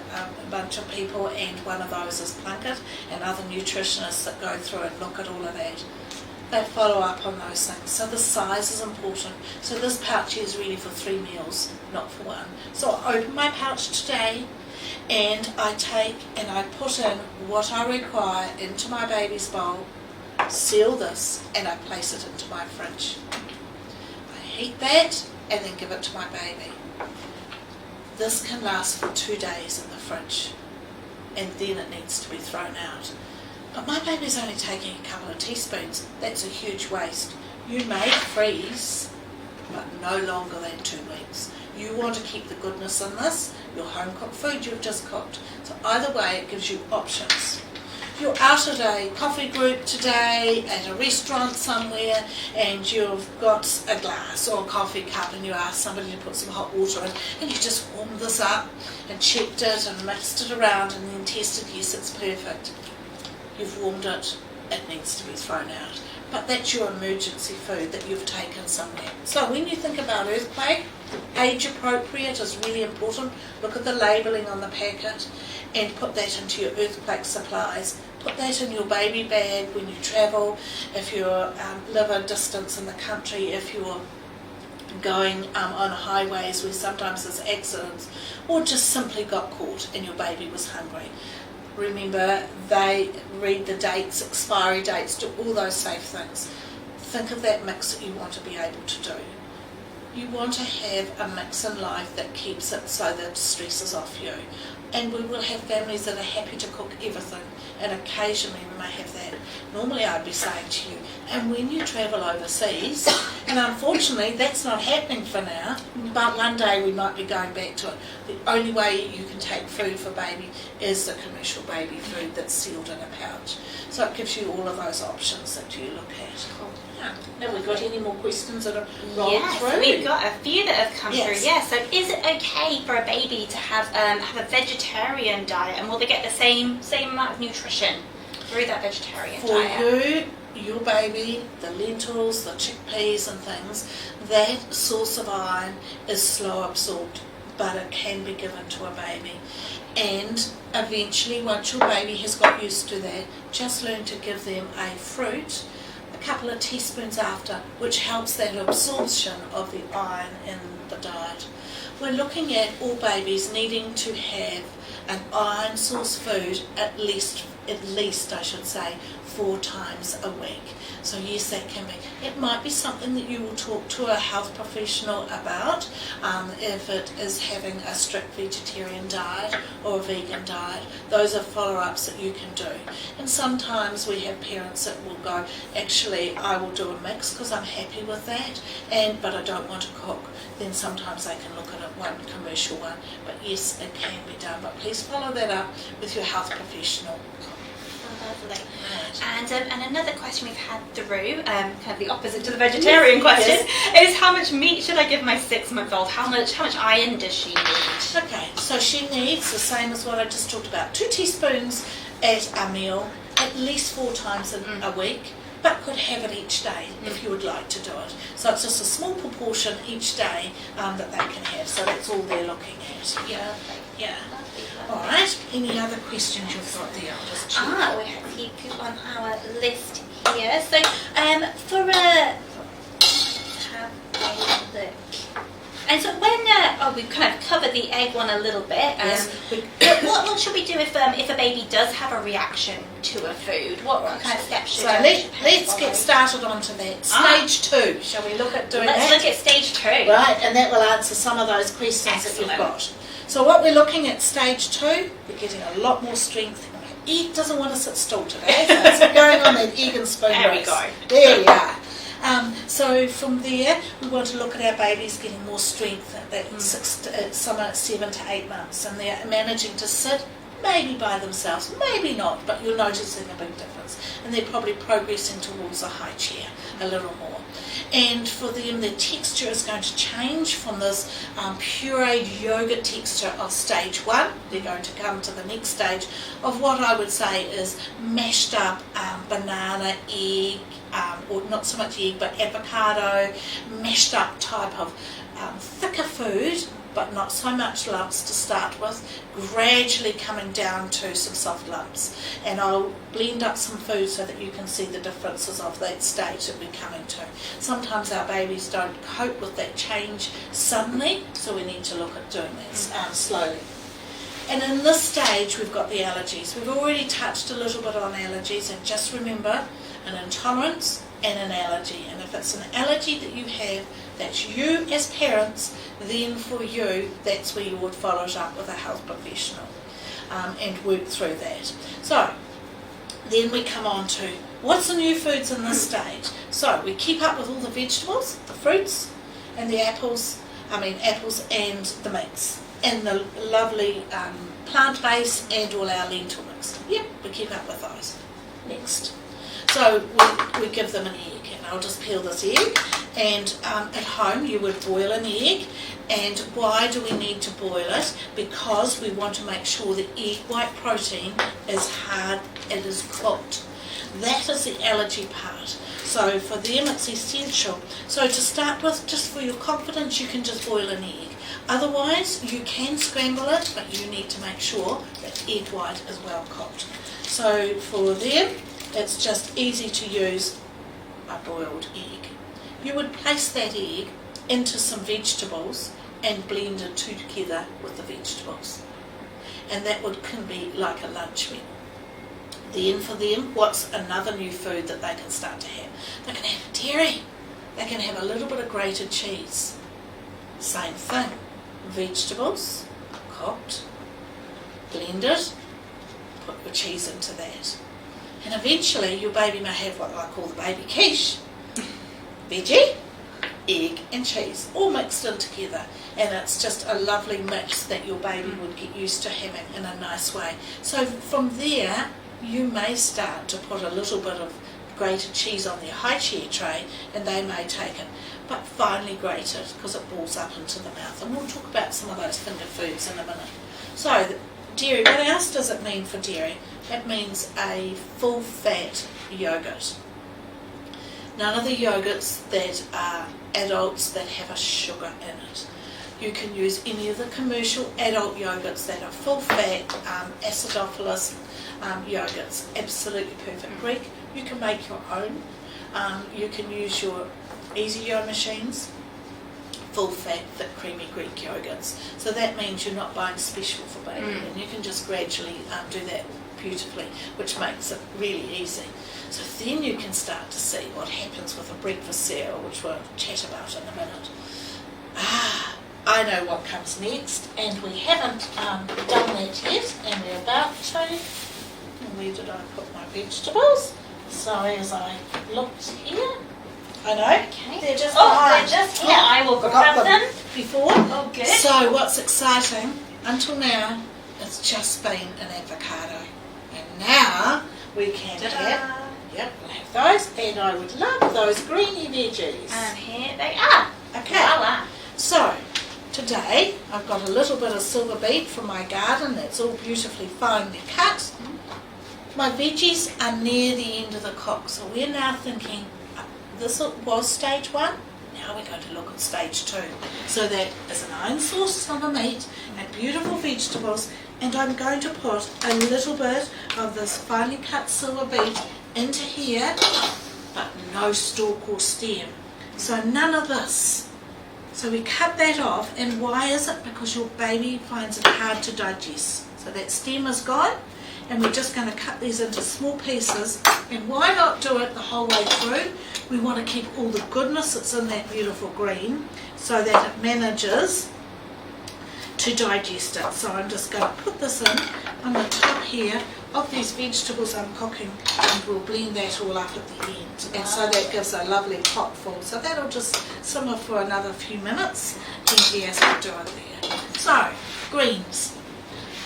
bunch of people, and one of those is Plunket and other nutritionists that go through and look at all of that. They follow up on those things. So the size is important. So this pouch here is really for 3 meals, not for one. So I open my pouch today, and I take and I put in what I require into my baby's bowl, seal this, and I place it into my fridge. Heat that and then give it to my baby. This can last for 2 days in the fridge, and then it needs to be thrown out. But my baby's only taking a couple of teaspoons. That's a huge waste. You may freeze, but no longer than 2 weeks. You want to keep the goodness in this, your home cooked food you've just cooked. So either way, it gives you options. You're out at a coffee group today, at a restaurant somewhere, and you've got a glass or a coffee cup, and you ask somebody to put some hot water in, and you just warmed this up and checked it and mixed it around and then tested, yes, it's perfect. You've warmed it, it needs to be thrown out. But that's your emergency food that you've taken somewhere. So when you think about earthquake, age appropriate is really important. Look at the labelling on the packet and put that into your earthquake supplies. Put that in your baby bag when you travel, if you live a distance in the country, if you're going on highways where sometimes there's accidents, or just simply got caught and your baby was hungry. Remember, they read the dates, expiry dates, do all those safe things. Think of that mix that you want to be able to do. You want to have a mix in life that keeps it so that stress is off you. And we will have families that are happy to cook everything, and occasionally we may have that. Normally I'd be saying to you, and when you travel overseas, and unfortunately that's not happening for now, but one day we might be going back to it. The only way you can take food for baby is the commercial baby food that's sealed in a pouch. So it gives you all of those options that you look at. Yeah. Have we got any more questions that are rolling through? Yes, we've got a few that have come Yes. through. Yes. So is it okay for a baby to have a vegetarian diet, and will they get the same amount of nutrition through that vegetarian For diet? you, your baby, the lentils, the chickpeas and things, that source of iron is slow absorbed. but it can be given to a baby. And eventually, once your baby has got used to that, just learn to give them a fruit a couple of teaspoons after, which helps that absorption of the iron in the diet. We're looking at all babies needing to have an iron source food at least I should say 4 times a week. So yes, that can be. It might be something that you will talk to a health professional about if it is having a strict vegetarian diet or a vegan diet. Those are follow-ups that you can do. And sometimes we have parents that will go, actually I will do a mix because I'm happy with that, but I don't want to cook. Then sometimes they can look at one commercial one. But yes, it can be done. But please follow that up with your health professional. Lovely. And another question we've had through, kind of the opposite to the vegetarian question, is how much meat should I give my 6-month-old? How much iron does she need? Okay, so she needs the same as what I just talked about, 2 teaspoons at a meal, at least 4 times a week, but could have it each day if you would like to do it. So it's just a small proportion each day that they can have. So that's all they're looking at. Yeah. Yeah. All right. Any other questions you've got there? I'll just check. We have a few on our list here. So for a have a look. And so when we've kind of covered the egg one a little bit. Yes. What should we do if a baby does have a reaction to a food? What kind of steps should let's get started onto that. Stage 2. Shall we look at doing that? Let's look at stage 2. Right, and that will answer some of those questions that you've got. So what we're looking at stage 2, we're getting a lot more strength. Egg doesn't want to sit still today, so it's going on that egg and spoon There race. we go. There we are. So from there, we want to look at our babies getting more strength at some at 7 to 8 months, and they're managing to sit maybe by themselves, maybe not, but you're noticing a big difference, and they're probably progressing towards a high chair a little more. And for them, their texture is going to change from this pureed yogurt texture of stage 1. They're going to come to the next stage of what I would say is mashed up banana, egg, or not so much egg, but avocado, mashed up type of thicker food, but not so much lumps to start with, gradually coming down to some soft lumps. And I'll blend up some food so that you can see the differences of that stage that we're coming to. Sometimes our babies don't cope with that change suddenly, so we need to look at doing that slowly. And in this stage, we've got the allergies. We've already touched a little bit on allergies, and just remember, an intolerance and an allergy. And if it's an allergy that you have, that's you as parents, then for you, that's where you would follow it up with a health professional and work through that. So then we come on to what's the new foods in this stage. So we keep up with all the vegetables, the fruits, and the apples and the meats, and the lovely plant-based and all our lentil mix. Yep, we keep up with those. Next. So we give them an egg, and I'll just peel this egg, and at home you would boil an egg. And why do we need to boil it? Because we want to make sure the egg white protein is hard, it is cooked. That is the allergy part. So for them it's essential. So to start with, just for your confidence, you can just boil an egg. Otherwise you can scramble it, but you need to make sure that egg white is well cooked. So for them, it's just easy to use a boiled egg. You would place that egg into some vegetables and blend it together with the vegetables. And that can be like a lunch meal. Then for them, what's another new food that they can start to have? They can have dairy. They can have a little bit of grated cheese. Same thing. Vegetables, cooked, blended, put your cheese into that. And eventually your baby may have what I call the baby quiche. Veggie, egg and cheese, all mixed in together. And it's just a lovely mix that your baby would get used to having in a nice way. So from there, you may start to put a little bit of grated cheese on their high chair tray, and they may take it. But finely grate it, because it balls up into the mouth. And we'll talk about some of those finger foods in a minute. So dairy, what else does it mean for dairy? It means a full-fat yogurt. None of the yogurts that are adults that have a sugar in it. You can use any of the commercial adult yogurts that are full fat, acidophilus yogurts, absolutely perfect. Greek, you can make your own. You can use your Easy-Yo machines, full fat, thick, creamy Greek yogurts. So that means you're not buying special for baby, and you can just gradually do that beautifully, which makes it really easy. So then you can start to see what happens with a breakfast cereal, which we'll chat about in a minute. I know what comes next, and we haven't done that yet, and we're about to. And where did I put my vegetables? So as I looked here, I know, Okay. they're just they're just here. I will grab them. Before. Oh, good. So what's exciting, until now, it's just been an avocado. And now we can have, we'll have those, and I would love those greeny veggies. And here they are. Okay. Voila. So, today I've got a little bit of silver beet from my garden that's all beautifully finely cut. My veggies are near the end of the cook, so we're now thinking, this was stage 1, now we're going to look at stage 2. So that is an iron source on the meat and beautiful vegetables, and I'm going to put a little bit of this finely cut silver beet into here, but no stalk or stem. So none of this. So we cut that off, and why is it? Because your baby finds it hard to digest. So that stem is gone, and we're just going to cut these into small pieces. And why not do it the whole way through? We want to keep all the goodness that's in that beautiful green so that it manages to digest it. So I'm just going to put this in on the top here of these vegetables I'm cooking, and we'll blend that all up at the end. And so that gives a lovely pot full. So that'll just simmer for another few minutes, gently as we do it there. So, greens.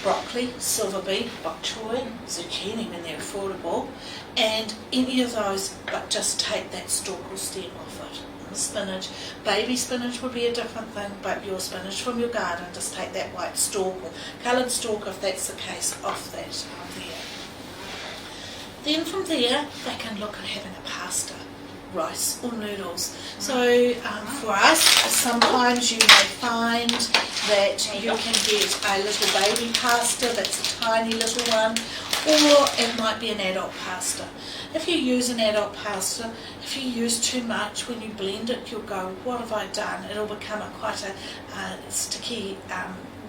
Broccoli, silver beet, bok choy, zucchini when they're affordable, and any of those, but just take that stalk or stem off it. And spinach, baby spinach would be a different thing, but your spinach from your garden, just take that white stalk or coloured stalk, if that's the case, off that there. Then from there, they can look at having a pasta, rice or noodles. So for us, sometimes you may find that you can get a little baby pasta that's a tiny little one, or it might be an adult pasta. If you use an adult pasta, if you use too much, when you blend it, you'll go, what have I done? It'll become quite a sticky,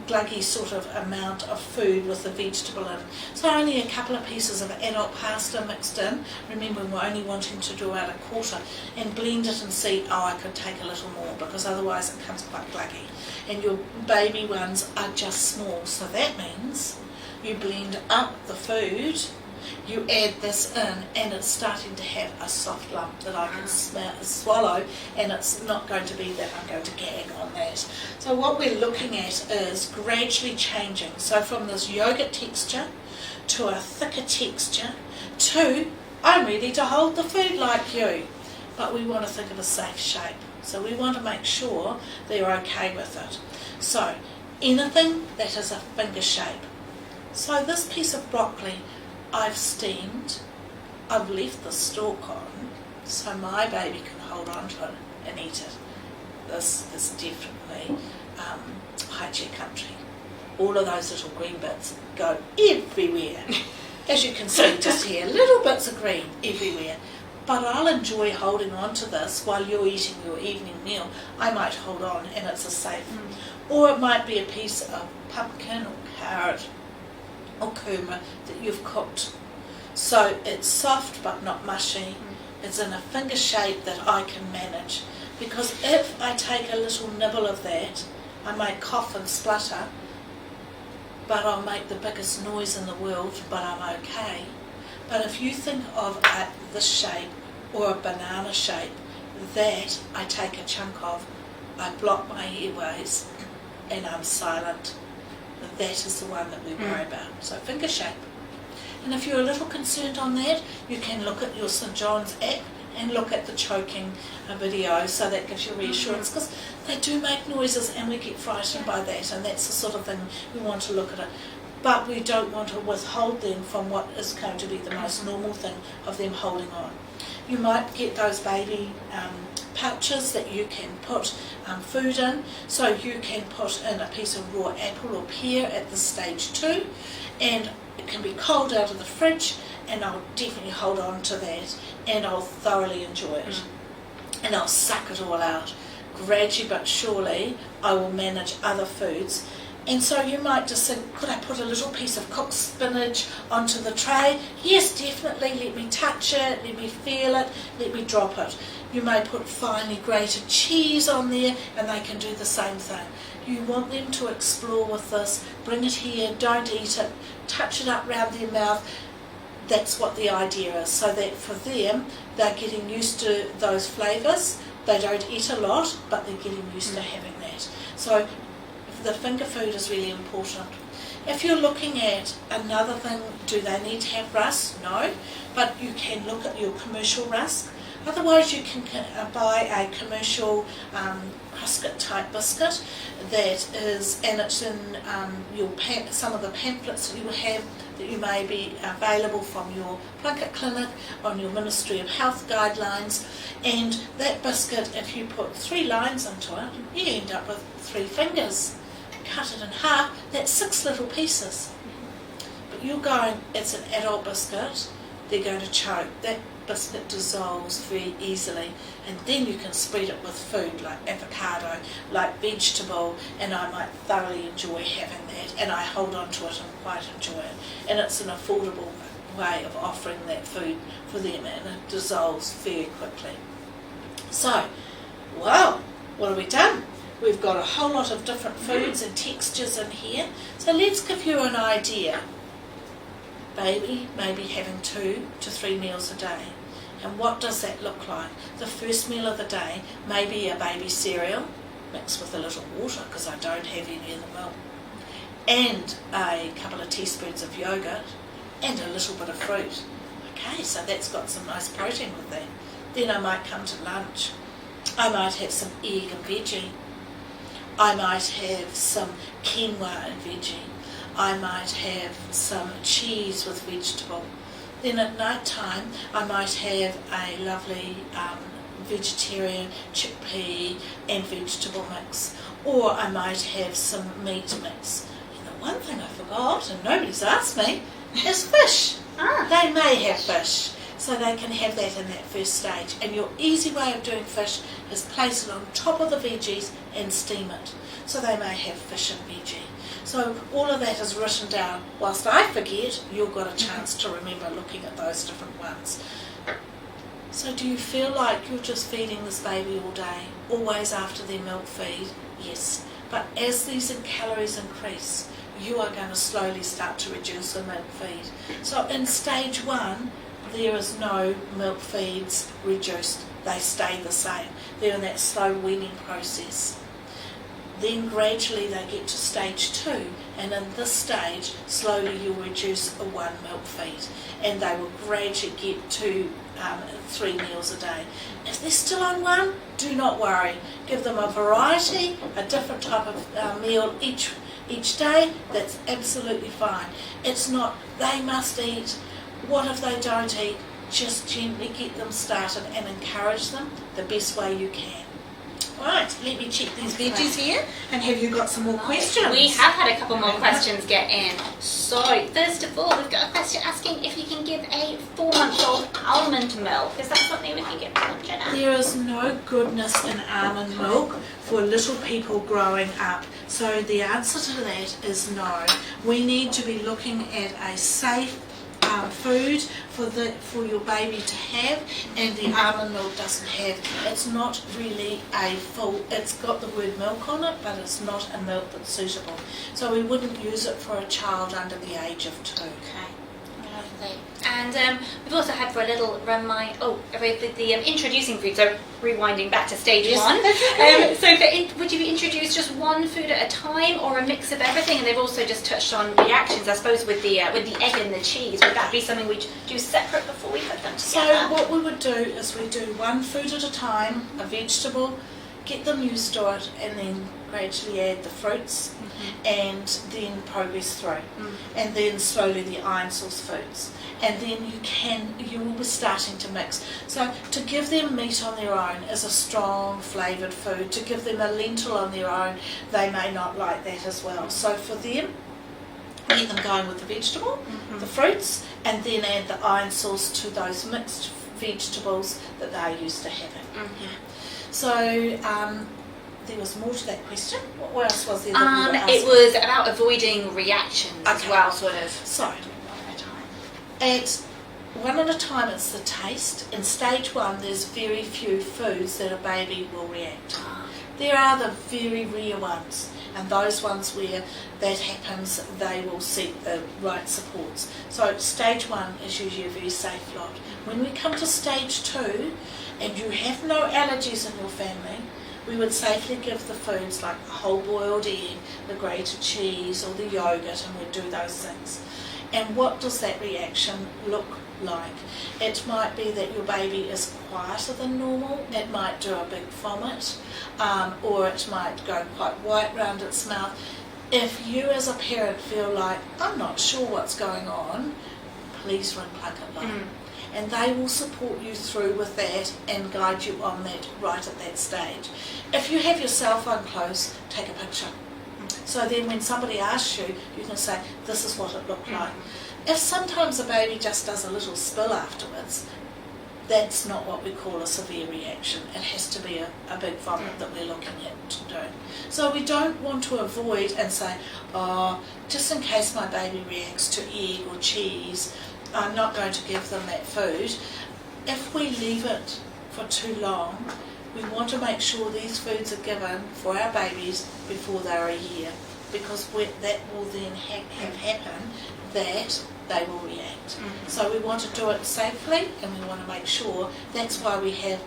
gluggy sort of amount of food with the vegetable in. So only a couple of pieces of adult pasta mixed in. Remember, we're only wanting to do out a quarter, and blend it and see, I could take a little more, because otherwise it comes quite gluggy. And your baby ones are just small, so that means you blend up the food, you add this in, and it's starting to have a soft lump that I can swallow, and it's not going to be that I'm going to gag on that. So what we're looking at is gradually changing. So from this yogurt texture to a thicker texture to I'm ready to hold the food like you. But we want to think of a safe shape. So we want to make sure they're okay with it. So anything that is a finger shape. So this piece of broccoli I've steamed, I've left the stalk on, so my baby can hold on to it and eat it. This is definitely high chair country. All of those little green bits go everywhere. As you can see just here, little bits of green everywhere. But I'll enjoy holding on to this while you're eating your evening meal. I might hold on, and it's a safe. Or it might be a piece of pumpkin or carrot or kurma that you've cooked. So it's soft but not mushy. It's in a finger shape that I can manage. Because if I take a little nibble of that, I might cough and splutter, but I'll make the biggest noise in the world, but I'm okay. But if you think of this shape or a banana shape, that I take a chunk of, I block my airways and I'm silent. That is the one that we worry about. So finger shape. And if you're a little concerned on that, you can look at your St. John's app and look at the choking video, so that gives you reassurance, because they do make noises and we get frightened by that, and that's the sort of thing we want to look at it. But we don't want to withhold them from what is going to be the most normal thing of them holding on. You might get those baby pouches that you can put food in. So you can put in a piece of raw apple or pear at the stage 2, and it can be cold out of the fridge, and I'll definitely hold on to that, and I'll thoroughly enjoy it. And I'll suck it all out. Gradually but surely I will manage other foods. And so you might just think, could I put a little piece of cooked spinach onto the tray? Yes, definitely. Let me touch it, let me feel it, let me drop it. You may put finely grated cheese on there, and they can do the same thing. You want them to explore with this. Bring it here, don't eat it, touch it up round their mouth. That's what the idea is, so that for them, they're getting used to those flavours. They don't eat a lot, but they're getting used to having that. So the finger food is really important. If you're looking at another thing, do they need to have rusk? No, but you can look at your commercial rusk. Otherwise you can buy a commercial crusket type biscuit that is, and it's in some of the pamphlets that you have that you may be available from your Plunket clinic on your Ministry of Health guidelines. And that biscuit, if you put 3 lines into it, you end up with 3 fingers. Cut it in half, that's 6 little pieces. But you're going, it's an adult biscuit, they're going to choke. That biscuit dissolves very easily, and then you can spread it with food like avocado, like vegetable, and I might thoroughly enjoy having that, and I hold on to it and quite enjoy it. And it's an affordable way of offering that food for them, and it dissolves very quickly. So, wow, what have we done? We've got a whole lot of different foods and textures in here. So let's give you an idea. Baby may be having 2 to 3 meals a day. And what does that look like? The first meal of the day may be a baby cereal mixed with a little water, because I don't have any of the milk, and a couple of teaspoons of yogurt and a little bit of fruit. Okay, so that's got some nice protein with that. Then I might come to lunch. I might have some egg and veggie. I might have some quinoa and veggie. I might have some cheese with vegetable. Then at night time I might have a lovely vegetarian chickpea and vegetable mix, or I might have some meat mix. And the one thing I forgot, and nobody's asked me, is fish. They may have fish, so they can have that in that first stage. And your easy way of doing fish is place it on top of the veggies and steam it. So they may have fish and veggie. So all of that is written down. Whilst I forget, you've got a chance to remember looking at those different ones. So do you feel like you're just feeding this baby all day, always after their milk feed? Yes. But as these calories increase, you are going to slowly start to reduce the milk feed. So in stage 1, there is no milk feeds reduced. They stay the same. They're in that slow weaning process. Then gradually they get to stage 2, and in this stage slowly you'll reduce a 1 milk feed, and they will gradually get to 3 meals a day. If they're still on 1, do not worry. Give them a variety, a different type of meal each day. That's absolutely fine. It's not they must eat. What if they don't eat? Just gently get them started and encourage them the best way you can. Right, let me check these veggies here. And have you got some more questions? We have had a couple more questions get in. So, first of all, we've got a question asking if you can give a 4-month-old almond milk. Is that something we can give to them, Jenna? There is no goodness in almond milk for little people growing up. So the answer to that is no. We need to be looking at a safe food for your baby to have, and the almond milk doesn't have. It's not really a full. It's got the word milk on it, but it's not a milk that's suitable. So we wouldn't use it for a child under the age of 2. Okay. Lovely. And we've also had for a little the introducing food, so rewinding back to stage 1. So would you introduce just one food at a time, or a mix of everything? And they've also just touched on reactions, I suppose, with the egg and the cheese. Would that be something we'd do separate before we put them together? So what we would do is we do one food at a time, a vegetable, get them used to it, and then gradually add the fruits, and then progress through, and then slowly the iron source foods, and then you will be starting to mix. So to give them meat on their own is a strong flavoured food. To give them a lentil on their own, they may not like that as well. So for them, get them going with the vegetable, the fruits, and then add the iron source to those mixed vegetables that they're used to having. So there was more to that question. What else was there that you were asking? It was about avoiding reactions as well, sort of. So, one at a time it's the taste. In stage 1 there's very few foods that a baby will react to. There are the very rare ones, and those ones where that happens, they will seek the right supports. So stage 1 is usually a very safe lot. When we come to stage 2 and you have no allergies in your family, we would safely give the foods like a whole boiled egg, the grated cheese or the yogurt, and we'd do those things. And what does that reaction look like? It might be that your baby is quieter than normal, it might do a big vomit, or it might go quite white round its mouth. If you as a parent feel like, I'm not sure what's going on, please ring PlunketLine. And they will support you through with that and guide you on that right at that stage. If you have your cell phone close, take a picture. So then when somebody asks you, you can say, this is what it looked like. If sometimes a baby just does a little spill afterwards, that's not what we call a severe reaction. It has to be a big vomit that we're looking at to do. So we don't want to avoid and say, oh, just in case my baby reacts to egg or cheese, I'm not going to give them that food. If we leave it for too long, we want to make sure these foods are given for our babies before they're a year, because that will then have happen that they will react. So we want to do it safely, and we want to make sure. That's why we have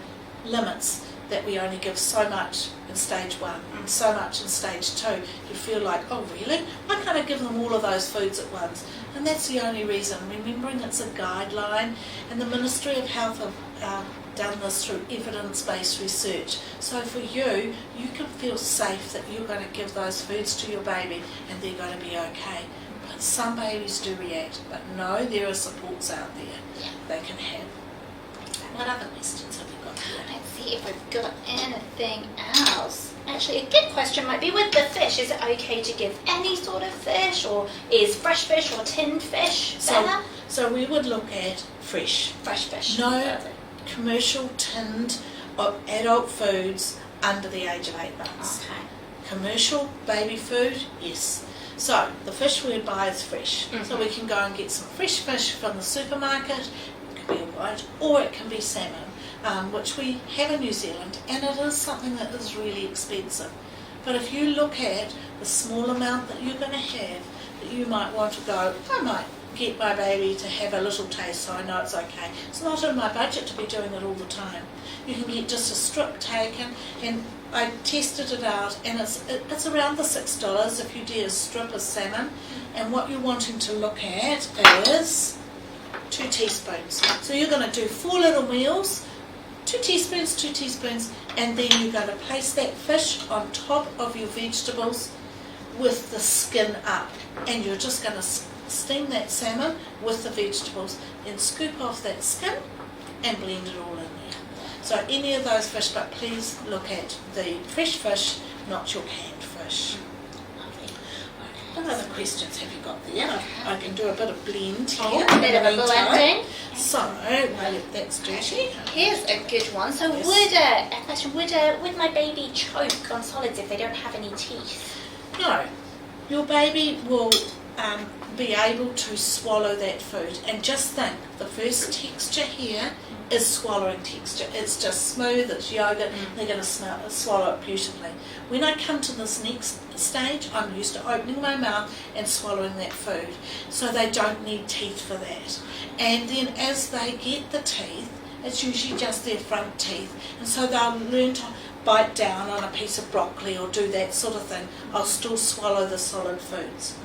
limits, that we only give so much in stage 1 and so much in stage 2. You feel like, oh really? Why can't I give them all of those foods at once? And that's the only reason. Remembering it's a guideline, and the Ministry of Health have done this through evidence-based research. So for you, you can feel safe that you're going to give those foods to your baby and they're going to be okay. But some babies do react, but no, there are supports out there they can have. What other questions have you got here? Let's see if we've got anything else. Actually, a good question might be with the fish. Is it okay to give any sort of fish, or is fresh fish or tinned fish better? So we would look at fresh. Fresh fish. No commercial tinned or adult foods under the age of 8 months. Okay. Commercial baby food, yes. So the fish we would buy is fresh. So we can go and get some fresh fish from the supermarket. It could be a white or it can be salmon, which we have in New Zealand, and it is something that is really expensive. But if you look at the small amount that you're going to have, that you might want to go, I might get my baby to have a little taste so I know it's okay. It's not in my budget to be doing it all the time. You can get just a strip taken, and I tested it out, and it's around the $6 if you do a strip of salmon. And what you're wanting to look at is 2 teaspoons. So you're going to do 4 little meals, 2 teaspoons, and then you're going to place that fish on top of your vegetables with the skin up, and you're just going to steam that salmon with the vegetables, then scoop off that skin and blend it all in there. So any of those fish, but please look at the fresh fish, not your canned fish. What other questions have you got there? I can do a bit of blend here. A bit of a blending. So, well, that's dirty. Here's a good one. So Yes. would my baby choke on solids if they don't have any teeth? No, your baby will be able to swallow that food. And just think, the first texture here is swallowing texture. It's just smooth, it's yogurt, they're going to swallow it beautifully. When I come to this next stage, I'm used to opening my mouth and swallowing that food. So they don't need teeth for that. And then as they get the teeth, it's usually just their front teeth. And so they'll learn to bite down on a piece of broccoli or do that sort of thing. I'll still swallow the solid foods.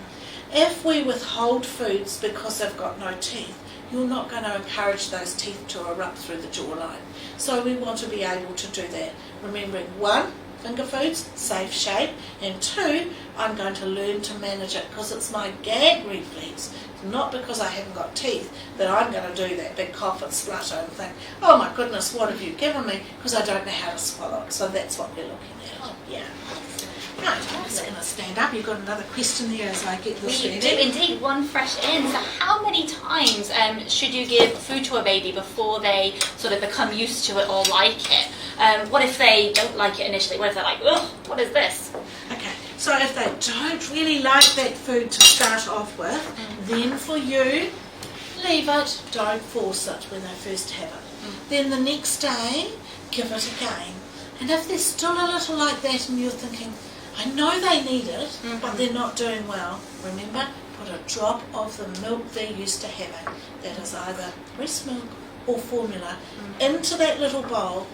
If we withhold foods because they've got no teeth, you're not going to encourage those teeth to erupt through the jawline. So we want to be able to do that. Remembering 1, finger foods, safe shape, and 2, I'm going to learn to manage it because it's my gag reflex, not because I haven't got teeth, that I'm going to do that big cough and splutter and think, oh my goodness, what have you given me? Because I don't know how to swallow it. So that's what we're looking at. Yeah. Right, I'm just going to stand up. You've got another question there as I get this ready. We do indeed, one fresh in. So how many times should you give food to a baby before they sort of become used to it or like it? What if they don't like it initially? What if they're like, ugh, what is this? Okay, so if they don't really like that food to start off with, then for you, leave it, don't force it when they first have it. Then the next day, give it again. And if they're still a little like that and you're thinking, I know they need it, but they're not doing well, remember, put a drop of the milk they're used to having, that is either breast milk or formula, into that little bowl,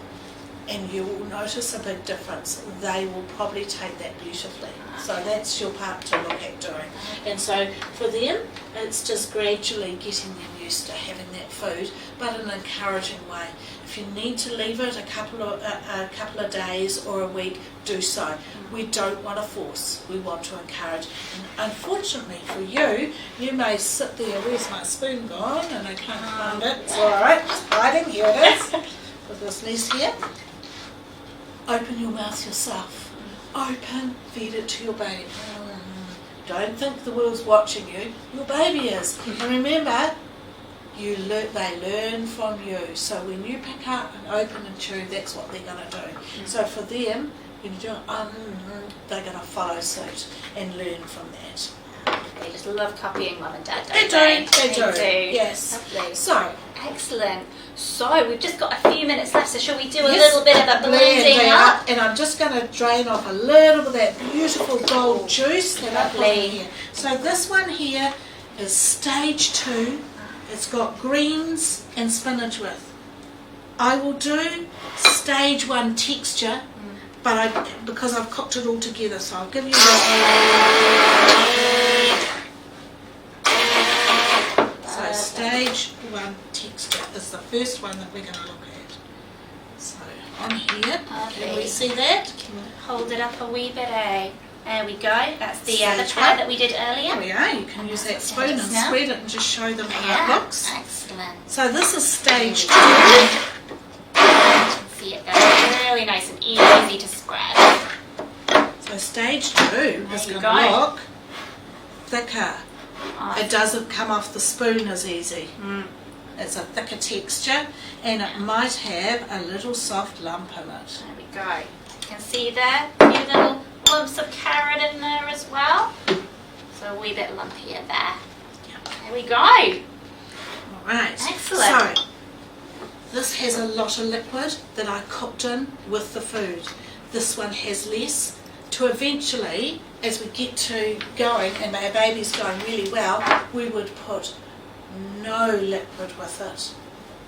and you will notice a big difference. They will probably take that beautifully. So that's your part to look at doing. And so for them, it's just gradually getting them used to having that food, but in an encouraging way. If you need to leave it a couple of days or a week, do so. We don't want to force. We want to encourage. And unfortunately for you, you may sit there. Where's my spoon gone? And I can't find it. It's all right. It's hiding. Here it is. With this nest here. Open your mouth yourself. Open, feed it to your baby. Don't think the world's watching you. Your baby is. And remember, they learn from you. So when you pick up and open and chew, that's what they're going to do. So for them, when you do it, they're going to follow suit and learn from that. They just love copying mum and dad, They don't do. they? Yes. Lovely. So, excellent. So we've just got a few minutes left, so shall we do a little bit of a blending up? And I'm just going to drain off a little bit of that beautiful gold juice that I put in here. So this one here is stage 2. It's got greens and spinach with. I will do stage 1 texture, but because I've cooked it all together, so I'll give you So stage 1 texture is the first one that we're going to look at. So on here, can we see that? Hold it up a wee bit, eh? There we go. That's the Stage pie 1. that we did earlier. There we are. You can use that spoon and Now. spread it and just show them how it looks. Excellent. So this is stage 2. You can see it there. Really nice and easy to spread. So stage 2 is you going go. to look thicker. Awesome. It doesn't come off the spoon as easy. It's a thicker texture and it might have a little soft lump in it. There we go. You can see there a few little lumps of carrot in there as well. So a wee bit lumpier there. There we go. Alright. Excellent. So this has a lot of liquid that I cooked in with the food. This one has less. To eventually, as we get to going and our baby's going really well, we would put no liquid with it.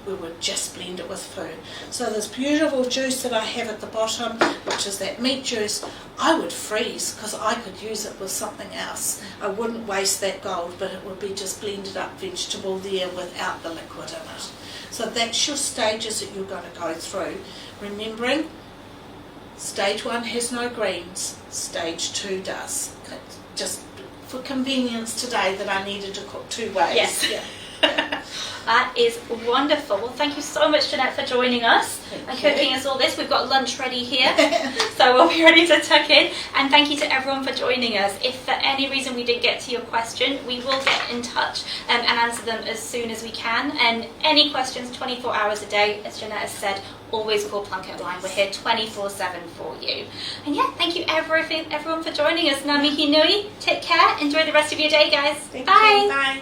We would just blend it with food. So this beautiful juice that I have at the bottom, which is that meat juice, I would freeze because I could use it with something else. I wouldn't waste that gold, but it would be just blended up vegetable there without the liquid in it. So that's your stages that you're going to go through. Remembering, stage 1 has no greens, stage 2 does. Just for convenience today that I needed to cook 2 ways. Yes. Yeah. That is wonderful. Well, thank you so much, Jeanette, for joining us and cooking us all this. We've got lunch ready here, so we'll be ready to tuck in. And thank you to everyone for joining us. If for any reason we didn't get to your question, we will get in touch and answer them as soon as we can. And any questions, 24 hours a day, as Jeanette has said, always call PlunketLine. We're here 24/7 for you. And yeah, thank you everyone for joining us. Ngā mihi nui. Take care. Enjoy the rest of your day, guys. Thank Bye. you. Bye.